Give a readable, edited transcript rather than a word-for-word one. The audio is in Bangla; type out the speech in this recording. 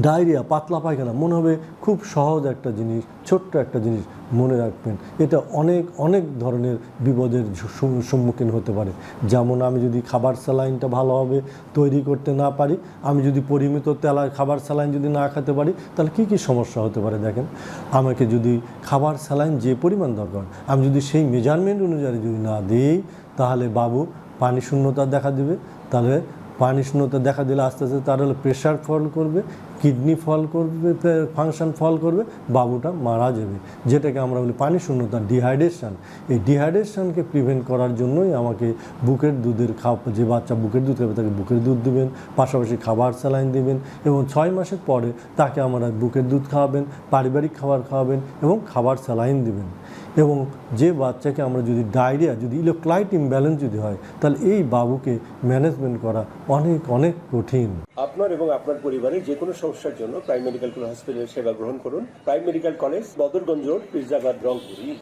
ডায়রিয়া, পাতলা পায়খানা মনে হবে খুব সহজ একটা জিনিস, ছোট্ট একটা জিনিস, মনে রাখবেন এটা অনেক অনেক ধরনের বিপদের সম্মুখীন হতে পারে। যেমন আমি যদি খাবার স্যালাইনটা ভালোভাবে তৈরি করতে না পারি, আমি যদি পরিমিত খাবার স্যালাইন যদি না খেতে পারি, তাহলে কী কী সমস্যা হতে পারে দেখেন। আমাকে যদি খাবার স্যালাইন যে পরিমাণ দরকার আমি যদি সেই মেজারমেন্ট অনুযায়ী যদি না দিই, তাহলে বাবু পানি শূন্যতা দেখা দেবে। তাহলে পানি শূন্যতা দেখা দিলে আস্তে আস্তে তার হলে প্রেশার ফল করবে, কিডনি ফল করবে, ফাংশন ফল করবে, বাবুটা মারা যাবে, যেটাকে আমরা বলি পানি শূন্যতা, ডিহাইড্রেশন। এই ডিহাইড্রেশনকে প্রিভেন্ট করার জন্যই আমাকে বুকের দুধের যে বাচ্চা বুকের দুধ খাবে তাকে বুকের দুধ দেবেন, পাশাপাশি খাবার স্যালাইন দেবেন, এবং 6 মাসের পরে তাকে আমরা বুকের দুধ খাওয়াবেন, পারিবারিক খাবার খাওয়াবেন এবং খাবার স্যালাইন দেবেন। এবং যে বাচ্চাকে আমরা যদি ডায়রিয়া, যদি ইলেকট্রোলাইট ইমব্যালেন্স যদি হয়, তাহলে এই বাবুকে ম্যানেজমেন্ট করা অনেক অনেক কঠিন। আপনার এবং আপনার পরিবারের যে কোনো সমস্যার জন্য প্রাইম মেডিকেল কলেজ হসপিটালের সেবা গ্রহণ করুন। Prime medical college, Badarganj road, Pirjagad, Rangpur.